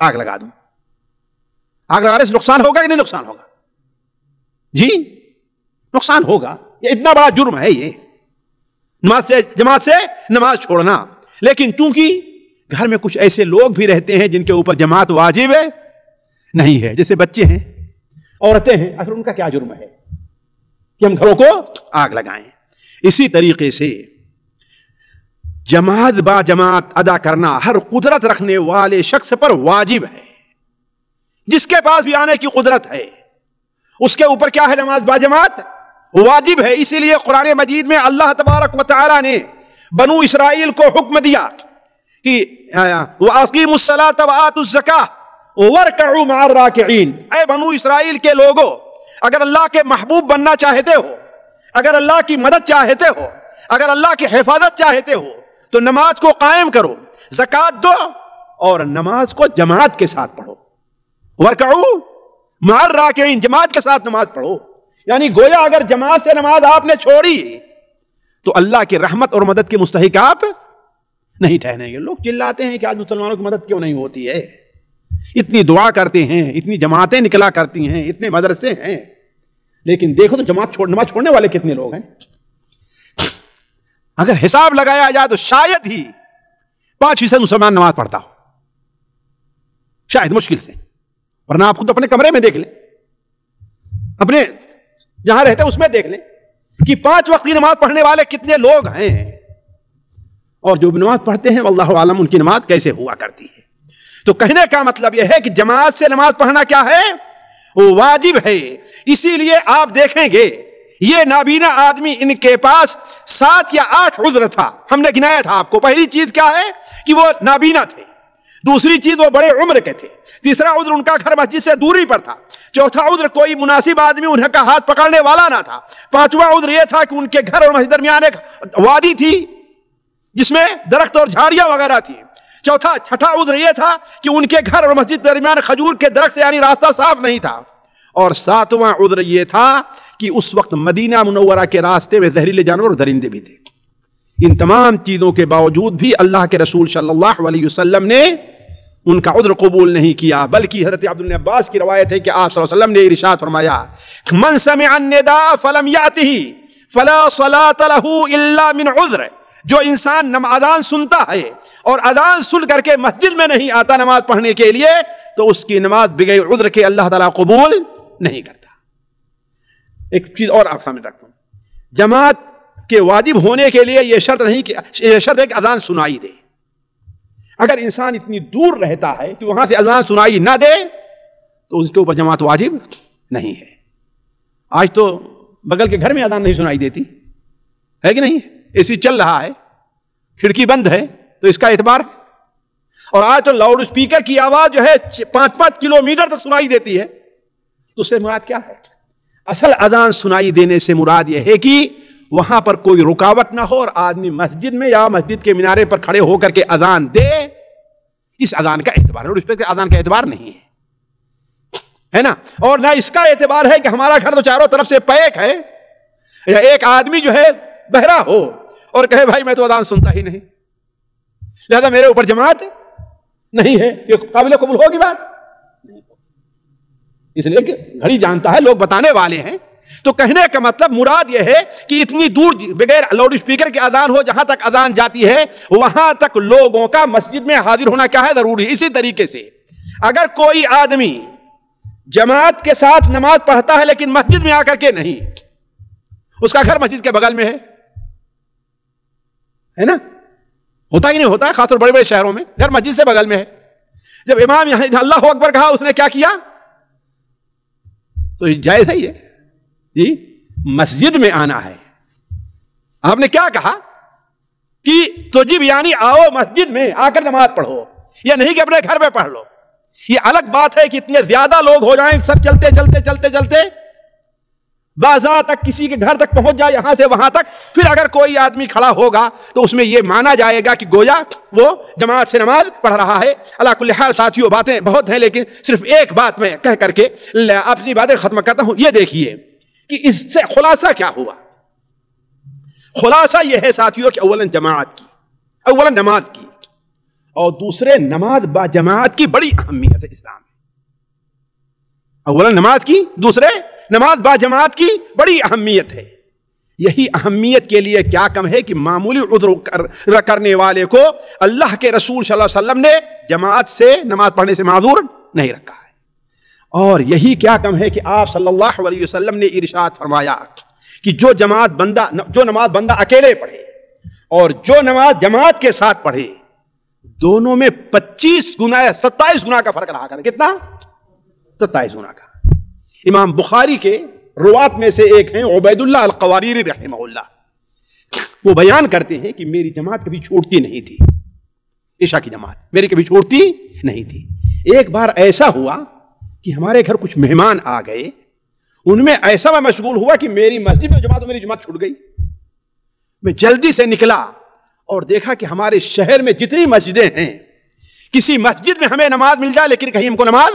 آگ لگا دوں۔ آگ لگانے سے نقصان ہوگا کہ نہیں نقصان ہوگا؟ جی نقصان ہوگا، یہ اتنا بڑا جرم ہے یہ جماعت سے نماز چھوڑنا۔ لیکن چونکہ گھر میں کچھ ایسے لوگ بھی رہتے ہیں جن کے اوپر جماعت واجب نہیں ہے، جیسے بچے ہیں، عورتیں ہیں، آخر ان کا کیا جرم ہے کہ ہم گھروں کو آگ لگائیں؟ اسی طریقے سے جماعت با جماعت ادا کرنا ہر قدرت رکھنے والے شخص پر واجب ہے۔ جس کے پاس بھی آنے کی قدرت ہے اس کے اوپر کیا ہے؟ نماز با جماعت واجب ہے۔ اسی لیے قرآن مجید میں اللہ تبارک و تعالی نے بنو اسرائیل کو حکم دیا کہ وَأَقِيمُوا الصَّلَاةَ وَآتُوا الزَّكَاةَ وَارْكَعُوا مَعَ الرَّاكِعِينَ۔ اے بنو اسرائیل کے لوگوں، اگر اللہ کے محبوب بننا چاہتے ہو، اگر اللہ کی مدد چاہتے ہو، اگر اللہ کی حفاظت چاہتے ہو تو نماز کو قائم کرو، زکوٰۃ دو اور نماز کو جماعت کے ساتھ پڑھو۔ وَارْكَعُوا مَعَ الرَّاكِعِينَ، جماعت کے ساتھ نماز پڑھو۔ یعنی گویا اگر جماعت سے نماز آپ نے چھوڑی تو اللہ کی رحمت اور مدد کے مستحق آپ نہیں ٹھہریں گے۔ لوگ چلاتے ہیں کہ آج مسلمانوں کی مدد کیوں نہیں ہوتی ہے، اتنی دعا کرتے ہیں، اتنی جماعتیں نکلا کرتی ہیں، اتنے مدرسے ہیں، لیکن دیکھو تو نماز چھوڑنے والے کتنے لوگ ہیں۔ اگر حساب لگایا جائے تو شاید ہی 5% مسلمان نماز پڑھتا ہو، شاید، مشکل سے، ورنہ آپ خود اپنے کمرے میں دیکھ لیں، اپنے جہاں رہتے ہیں اس میں دیکھ لیں کہ 5 وقت کی نماز پڑھنے والے کتنے لوگ ہیں، اور جو نماز پڑھتے ہیں واللہ عالم ان کی نماز کیسے ہوا کرتی ہے۔ تو کہنے کا مطلب یہ ہے کہ جماعت سے نماز پڑھنا کیا ہے؟ وہ واجب ہے۔ اسی لیے آپ دیکھیں گے یہ نابینا آدمی، ان کے پاس 7 یا 8 عذر تھا، ہم نے گنایا تھا آپ کو۔ پہلی چیز کیا ہے کہ وہ نابینا تھے، دوسری چیز وہ بڑے عمر کے تھے، تیسرا عذر ان کا گھر مسجد سے دوری پر تھا، چوتھا عذر کوئی مناسب آدمی انہیں کا ہاتھ پکڑنے والا نہ تھا، پانچواں عذر یہ تھا کہ ان کے گھر اور مسجد درمیان ایک وادی تھی جس میں درخت اور جھاڑیاں وغیرہ تھی، چھٹا عذر یہ تھا کہ ان کے گھر اور مسجد درمیان کھجور کے درخت سے یعنی راستہ صاف نہیں تھا، اور 7واں عذر یہ تھا کہ اس وقت مدینہ منورہ کے راستے میں زہریلے جانور اور درندے بھی تھے۔ ان تمام چیزوں کے باوجود بھی اللہ کے رسول صلی اللہ علیہ وسلم نے ان کا عذر قبول نہیں کیا، بلکہ حضرت عبداللہ عباس کی روایت ہے کہ آپ صلی اللہ علیہ وسلم نے ارشاد فرمایا من سمع النداء فلم یأتہ فلا صلاة له الا من عذر، جو انسان اذان سنتا ہے اور اذان سن کر کے مسجد میں نہیں آتا نماز پڑھنے کے لیے تو اس کی نماز بغیر عذر کے اللہ تعالیٰ قبول نہیں کرتا۔ ایک چیز اور آپ سامنے رکھتا ہوں، جماعت کے واجب ہونے کے لیے یہ شرط نہیں کہ یہ شرط ہے کہ اذان سنائی دے۔ اگر انسان اتنی دور رہتا ہے کہ وہاں سے اذان سنائی نہ دے تو اس کے اوپر جماعت واجب نہیں ہے۔ آج تو بغل کے گھر میں اذان نہیں سنائی دیتی ہے کہ نہیں، اے سی چل رہا ہے، کھڑکی بند ہے تو اس کا اعتبار ہے، اور آج تو لاؤڈ اسپیکر کی آواز جو ہے 5-5 کلومیٹر تک سنائی دیتی ہے، تو اس سے مراد کیا ہے؟ اصل اذان سنائی دینے سے مراد یہ ہے کہ وہاں پر کوئی رکاوٹ نہ ہو اور آدمی مسجد میں یا مسجد کے مینارے پر کھڑے ہو کر کے اذان دے، اس اذان کا اعتبار ہے، اور اس پہ اذان کا اعتبار نہیں ہے نا۔ اور نہ اس کا اعتبار ہے کہ ہمارا گھر تو چاروں طرف سے پیک ہے، یا ایک آدمی جو ہے بہرا ہو اور کہے بھائی میں تو اذان سنتا ہی نہیں لہذا میرے اوپر جماعت نہیں ہے، یہ قابل قبول ہوگی بات؟ اس لیے کہ گھڑی جانتا ہے، لوگ بتانے والے ہیں۔ تو کہنے کا مطلب مراد یہ ہے کہ اتنی دور بغیر لاؤڈ اسپیکر کے اذان ہو، جہاں تک اذان جاتی ہے وہاں تک لوگوں کا مسجد میں حاضر ہونا کیا ہے؟ ضروری ہے۔ اسی طریقے سے اگر کوئی آدمی جماعت کے ساتھ نماز پڑھتا ہے لیکن مسجد میں آ کر کے نہیں، اس کا گھر مسجد کے بغل میں ہے نا، ہوتا ہی نہیں ہوتا ہے، خاص طور بڑے بڑے شہروں میں گھر مسجد سے بغل میں ہے، جب امام یہاں اللہ اکبر کہا اس نے کیا کیا؟ تو جائز ہے یہ جی، مسجد میں آنا ہے۔ آپ نے کیا کہا کہ تجب یعنی آؤ مسجد میں آ کر نماز پڑھو، یا نہیں کہ اپنے گھر میں پڑھ لو۔ یہ الگ بات ہے کہ اتنے زیادہ لوگ ہو جائیں، سب چلتے چلتے چلتے چلتے بازار تک کسی کے گھر تک پہنچ جائے، یہاں سے وہاں تک، پھر اگر کوئی آدمی کھڑا ہوگا تو اس میں یہ مانا جائے گا کہ گویا وہ جماعت سے نماز پڑھ رہا ہے۔ علی کل حال ساتھیوں، باتیں بہت ہیں لیکن صرف ایک بات میں کہہ کر کے اپنی باتیں ختم کرتا ہوں۔ یہ دیکھیے کہ اس سے خلاصہ کیا ہوا۔ خلاصہ یہ ہے ساتھیوں کہ اولا جماعت کی، اولا نماز کی، اور دوسرے نماز با جماعت کی بڑی اہمیت ہے اسلام میں۔ اولا نماز کی، دوسرے نماز با جماعت کی بڑی اہمیت ہے۔ یہی اہمیت کے لیے کیا کم ہے کہ معمولی عذر کرنے والے کو اللہ کے رسول صلی اللہ علیہ وسلم نے جماعت سے نماز پڑھنے سے معذور نہیں رکھا ہے۔ اور یہی کیا کم ہے کہ آپ صلی اللہ علیہ وسلم نے ارشاد فرمایا کہ جو نماز بندہ اکیلے پڑھے اور جو نماز جماعت کے ساتھ پڑھے، دونوں میں 25 گنا یا 27 گنا کا فرق رہا کرے۔ کتنا؟ 27 گنا کا۔ امام بخاری کے روات میں سے ایک ہیں عبید اللہ القواریری رحمہ اللہ، وہ بیان کرتے ہیں کہ میری جماعت کبھی چھوٹتی نہیں تھی، عشاء کی جماعت میری کبھی چھوٹتی نہیں تھی۔ ایک بار ایسا ہوا کہ ہمارے گھر کچھ مہمان آ گئے، ان میں ایسا میں مشغول ہوا کہ میری مسجد میں میری جماعت چھوٹ گئی۔ میں جلدی سے نکلا اور دیکھا کہ ہمارے شہر میں جتنی مسجدیں ہیں، کسی مسجد میں ہمیں نماز مل جائے لیکن کہیں ہم کو نماز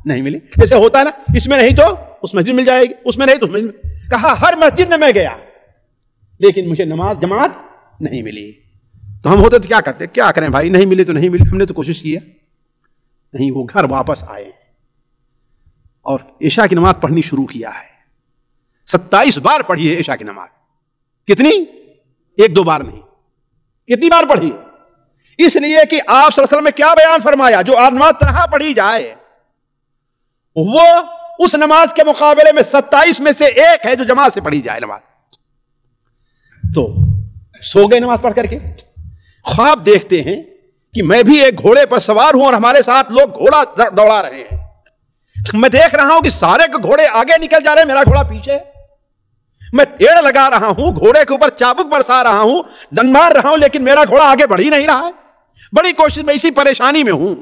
نہیں ملی۔ جیسے ہوتا ہے نا، اس میں نہیں تو اس مسجد مل جائے گی، اس میں نہیں تو اس مسجد میں۔ کہا ہر مسجد میں گیا لیکن مجھے نماز جماعت نہیں ملی۔ تو ہم ہوتے تو کیا کرتے؟ کیا کریں بھائی، نہیں ملی تو نہیں ملی، ہم نے تو کوشش کیا نہیں۔ وہ گھر واپس آئے اور عشاء کی نماز پڑھنی شروع کیا ہے۔ 27 بار پڑھی ہے عشاء کی نماز۔ کتنی؟ ایک دو بار نہیں، کتنی بار پڑھی؟ اس لیے کہ آپ صلی اللہ علیہ وسلم نے کیا بیان فرمایا، جو نماز تنہا پڑھی جائے وہ اس نماز کے مقابلے میں 27 میں سے ایک ہے جو جماعت سے پڑھی جائے نماز۔ تو سو گئے نماز پڑھ کر کے، خواب دیکھتے ہیں کہ میں بھی ایک گھوڑے پر سوار ہوں اور ہمارے ساتھ لوگ گھوڑا دوڑا رہے ہیں۔ میں دیکھ رہا ہوں کہ سارے کے گھوڑے آگے نکل جا رہے ہیں، میرا گھوڑا پیچھے۔ میں تیڑ لگا رہا ہوں، گھوڑے کے اوپر چابک برسا رہا ہوں، ڈنڈ مار رہا ہوں، لیکن میرا گھوڑا آگے بڑھ ہی نہیں رہا ہے۔ بڑی کوشش میں اسی پریشانی میں ہوں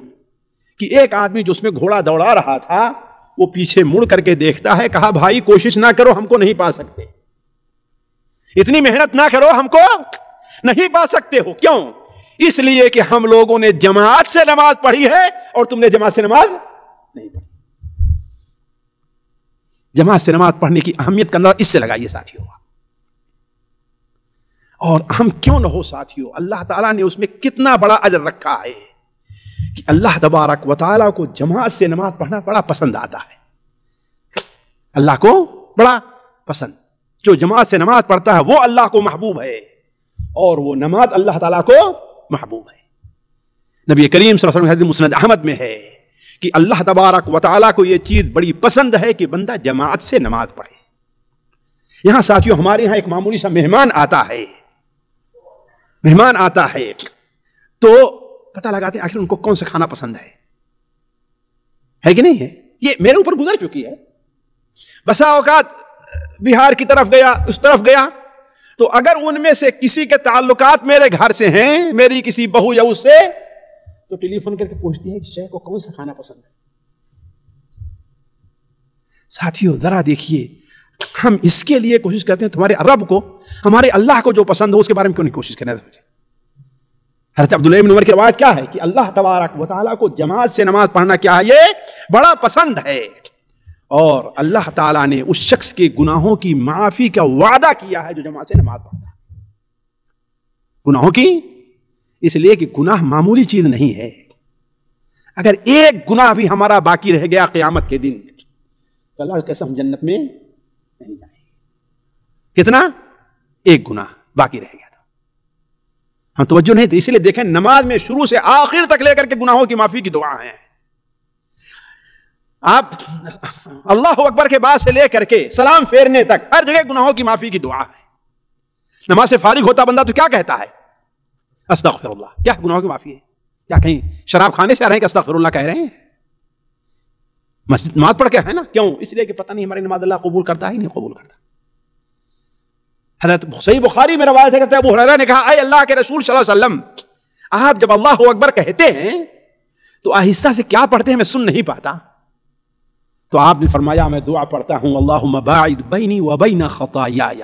کہ ایک آدمی جو اس میں گھوڑا دوڑا رہا تھا وہ پیچھے مڑ کر کے دیکھتا ہے۔ کہا بھائی کوشش نہ کرو، ہم کو نہیں پا سکتے، اتنی محنت نہ کرو، ہم کو نہیں پا سکتے ہو۔ کیوں؟ اس لیے کہ ہم لوگوں نے جماعت سے نماز پڑھی ہے اور تم نے جماعت سے نماز نہیں پڑھی۔ جماعت سے نماز پڑھنے کی اہمیت کا اندازہ اس سے لگائیے ساتھیوں۔ اور ہم کیوں نہ ہو ساتھیوں، اللہ تعالیٰ نے اس میں کتنا بڑا اجر رکھا ہے کہ اللہ تبارک و تعالیٰ کو جماعت سے نماز پڑھنا بڑا پسند آتا ہے۔ اللہ کو بڑا پسند، جو جماعت سے نماز پڑھتا ہے وہ اللہ کو محبوب ہے، اور وہ نماز اللہ تعالیٰ کو محبوب ہے۔ نبی کریم صلی اللہ علیہ وسلم حدیث مسند احمد میں ہے کہ اللہ تبارک و تعالیٰ کو یہ چیز بڑی پسند ہے کہ بندہ جماعت سے نماز پڑھے۔ یہاں ساتھیوں ہمارے یہاں ایک معمولی سا مہمان آتا ہے تو پتہ لگاتے ہیں آخر ان کو کون سا کھانا پسند ہے کہ نہیں ہے۔ یہ میرے اوپر گزر چکی ہے۔ بسا اوقات بہار کی طرف گیا، اس طرف گیا، تو اگر ان میں سے کسی کے تعلقات میرے گھر سے ہیں، میری کسی بہو یا اس سے، تو ٹیلی فون کر کے پوچھتی ہیں کہ شیخ کو کون سا کھانا پسند ہے۔ ساتھیوں ذرا دیکھیے، ہم اس کے لیے کوشش کرتے ہیں تمہارے رب کو، ہمارے اللہ کو جو پسند ہو اس کے بارے میں کیوں نہیں کوشش کرنا۔ حضرت عبداللہ بن عمر کی روایت کیا ہے کہ اللہ تبارک و تعالیٰ کو جماعت سے نماز پڑھنا کیا ہے، یہ بڑا پسند ہے، اور اللہ تعالیٰ نے اس شخص کے گناہوں کی معافی کا وعدہ کیا ہے جو جماعت سے نماز پڑھتا ہے۔ گناہوں کی، اس لیے کہ گناہ معمولی چیز نہیں ہے۔ اگر ایک گناہ بھی ہمارا باقی رہ گیا قیامت کے دن تو اللہ کے قسم جنت میں نہیں جائیں گے۔ کتنا؟ ایک گناہ باقی رہ گیا تھا، ہم توجہ نہیں تھے۔ اسی لیے دیکھیں نماز میں شروع سے آخر تک لے کر کے گناہوں کی معافی کی دعا ہیں۔ آپ اللہ اکبر کے بعد سے لے کر کے سلام پھیرنے تک ہر جگہ گناہوں کی معافی کی دعا ہے۔ نماز سے فارغ ہوتا بندہ تو کیا کہتا ہے؟ استغفر اللہ۔ کیا گناہوں کی معافی ہے؟ کیا کہیں شراب کھانے سے آ رہے ہیں کہ استغفر اللہ کہہ رہے ہیں؟ مسجد نماز پڑھ کے ہے نا، کیوں؟ اس لیے کہ پتہ نہیں ہماری نماز اللہ قبول کرتا ہی نہیں قبول کرتا۔ حضرت صحیح بخاری میں روایت ہے کہ ابو ہریرہ نے کہا اے اللہ کے رسول صلی اللہ علیہ وسلم، آپ جب اللہ اکبر کہتے ہیں تو آہستہ سے کیا پڑھتے ہیں میں سن نہیں پاتا، تو آپ نے فرمایا میں دعا پڑھتا ہوں اللہم باعد بینی و بین خطایای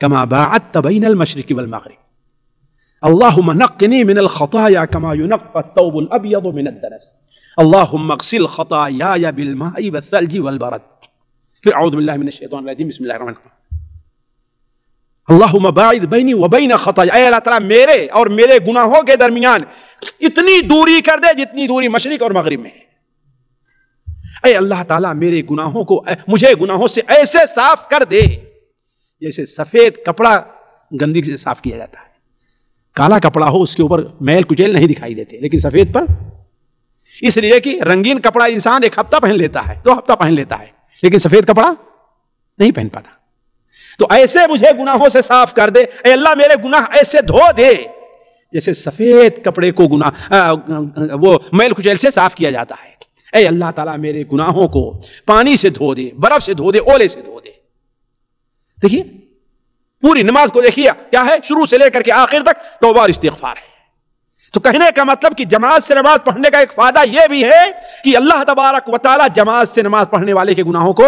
کما باعدت بین المشرق والمغرب اللہم نقنی من الخطایا کما ینقى الثوب الابیض من الدنس اللہم اغسل خطایای بالماء والثلج والبرد. پھر اعوذ باللہ من الشیطان الرجیم بسم اللہ الرحمن الرحیم اللہم باعد بینی و بین خطایا، اے اللہ تعالیٰ میرے اور میرے گناہوں کے درمیان اتنی دوری کر دے جتنی دوری مشرق اور مغرب میں ہے. اے اللہ تعالیٰ میرے گناہوں کو مجھے گناہوں سے ایسے صاف کر دے جیسے سفید کپڑا گندگی سے صاف کیا جاتا ہے. کالا کپڑا ہو اس کے اوپر میل کچیل نہیں دکھائی دیتے، لیکن سفید پر اس لیے کہ رنگین کپڑا انسان ایک ہفتہ پہن لیتا ہے، 2 ہفتہ پہن لیتا ہے، لیکن سفید کپڑا نہیں پہن پاتا. تو ایسے مجھے گناہوں سے صاف کر دے اے اللہ، میرے گناہ ایسے دھو دے جیسے سفید کپڑے کو وہ میل کچیل سے صاف کیا جاتا ہے. اے اللہ تعالیٰ میرے گناہوں کو پانی سے دھو دے، برف سے دھو دے، اولے سے دھو دے. دیکھیے پوری نماز کو دیکھیے کیا ہے، شروع سے لے کر کے آخر تک توبہ اور استغفار ہے. تو کہنے کا مطلب کہ جماعت سے نماز پڑھنے کا ایک فائدہ یہ بھی ہے کہ اللہ تبارک و تعالیٰ جماعت سے نماز پڑھنے والے کے گناہوں کو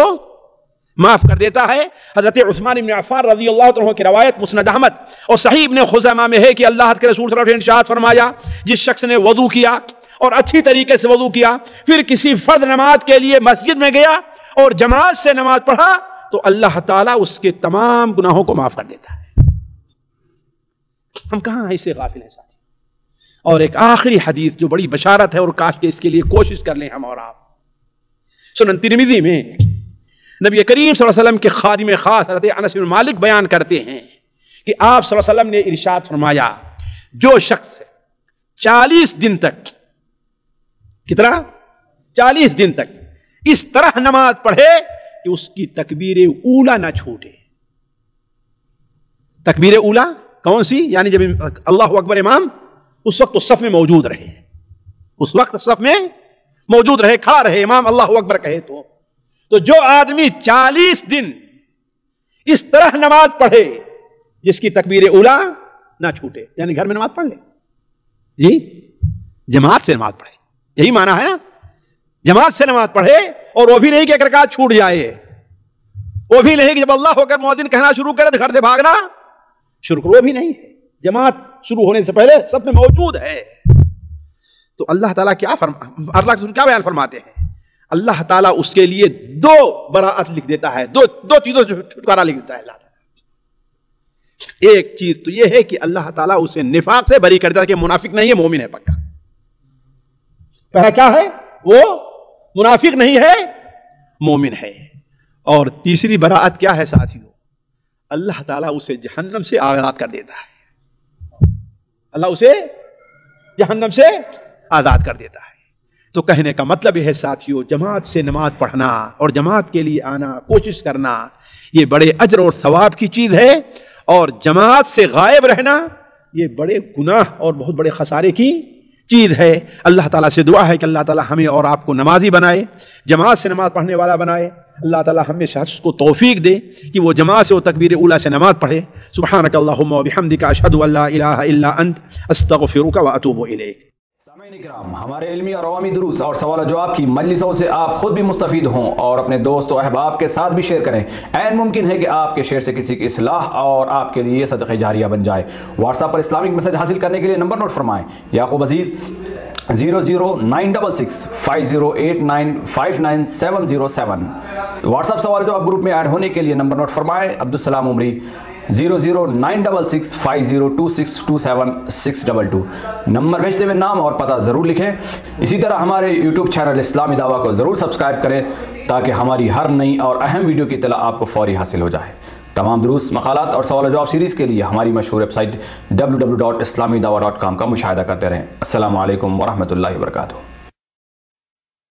معاف کر دیتا ہے. حضرت عثمان بن عفان رضی اللہ عنہ کی روایت مسند احمد اور صحیح ابن خزیمہ میں ہے کہ اللہ کے رسول صلی اللہ علیہ وسلم نے ارشاد فرمایا جس شخص نے وضو کیا اور اچھی طریقے سے وضو کیا پھر کسی فرض نماز کے لیے مسجد میں گیا اور جماعت سے نماز پڑھا تو اللہ تعالیٰ اس کے تمام گناہوں کو معاف کر دیتا ہے. ہم کہاں ایسے غافل ہیں ساتھی. اور ایک آخری حدیث جو بڑی بشارت ہے اور کاش کہ اس کے لیے کوشش کر لیں ہم اور آپ. سنن ترمذی میں نبی کریم صلی اللہ علیہ وسلم کے خادم خاص حضرت انس بن مالک بیان کرتے ہیں کہ آپ صلی اللہ علیہ وسلم نے ارشاد فرمایا جو شخص 40 دن تک، کتنا 40 دن تک اس طرح نماز پڑھے کہ اس کی تکبیر اولا نہ چھوٹے. تکبیر اولا کون سی؟ یعنی جب اللہ اکبر امام اس وقت صف میں موجود رہے، اس وقت صف میں موجود رہے، کھڑا رہے، امام اللہ اکبر کہے تو جو آدمی 40 دن اس طرح نماز پڑھے جس کی تکبیر اولا نہ چھوٹے، یعنی گھر میں نماز پڑھ لے، جی جماعت سے نماز پڑھے، یہی معنی ہے نا، جماعت سے نماز پڑھے. اور وہ بھی نہیں کہ ایک رکعت چھوٹ جائے، وہ بھی نہیں کہ جب اللہ ہو کر مؤذن کہنا شروع کرے تو گھر سے بھاگنا شروع کرو، وہ بھی نہیں ہے. جماعت شروع ہونے سے پہلے سب میں موجود ہے. تو اللہ تعالیٰ کیا بیان فرماتے ہیں؟ اللہ تعالیٰ اس کے لیے 2 براءت لکھ دیتا ہے، دو چیزوں سے چھٹکارا لکھ دیتا ہے اللہ تعالیٰ. ایک چیز تو یہ ہے کہ اللہ تعالیٰ اسے نفاق سے بری کر دیتا ہے کہ منافق نہیں ہے، مومن ہے پکا. پہلا کیا ہے؟ وہ منافق نہیں ہے، مومن ہے. اور تیسری براءت کیا ہے ساتھیو؟ اللہ تعالیٰ اسے جہنم سے آزاد کر دیتا ہے. اللہ اسے جہنم سے آزاد کر دیتا ہے. تو کہنے کا مطلب یہ ہے ساتھیو، جماعت سے نماز پڑھنا اور جماعت کے لیے آنا، کوشش کرنا، یہ بڑے اجر اور ثواب کی چیز ہے. اور جماعت سے غائب رہنا یہ بڑے گناہ اور بہت بڑے خسارے کی چیز ہے. اللہ تعالیٰ سے دعا ہے کہ اللہ تعالیٰ ہمیں اور آپ کو نمازی بنائے، جماعت سے نماز پڑھنے والا بنائے. اللہ تعالیٰ ہمیں شخص کو توفیق دے کہ وہ جماعت سے و تکبیر اولا سے نماز پڑھے. سبحانک اللہم و بحمدک اشہد ان لا الہ الا انت استغفرک و اتوب الیک. سامعین اکرام، ہمارے علمی اور عوامی دروس اور سوال و جواب کی مجلسوں سے آپ خود بھی مستفید ہوں اور اپنے دوست و احباب کے ساتھ بھی شیئر کریں. عین ممکن ہے کہ آپ کے شیئر سے کسی کی اصلاح اور آپ کے لیے صدقہ جاریہ بن جائے. واٹس ایپ پر اسلامک میسج حاصل کرنے کے لیے نمبر نوٹ فرمائیں: یعقوب عزیز 00966 5089 59707. واٹس ایپ سوال جواب گروپ میں ایڈ ہونے کے لیے نمبر نوٹ فرمائیں: عبدالسلام عمری 00966 5026 27622. نمبر بھیجتے ہوئے نام اور پتہ ضرور لکھیں. اسی طرح ہمارے یوٹیوب چینل اسلامی دعویٰ کو ضرور سبسکرائب کریں تاکہ ہماری ہر نئی اور اہم ویڈیو کی اطلاع آپ کو فوری حاصل ہو جائے. تمام دروس، مقالات اور سوال و جواب سیریز کے لیے ہماری مشہور ویب سائٹ www.islamidawah.com کا مشاہدہ کرتے رہیں. السلام علیکم ورحمۃ اللہ وبرکاتہ.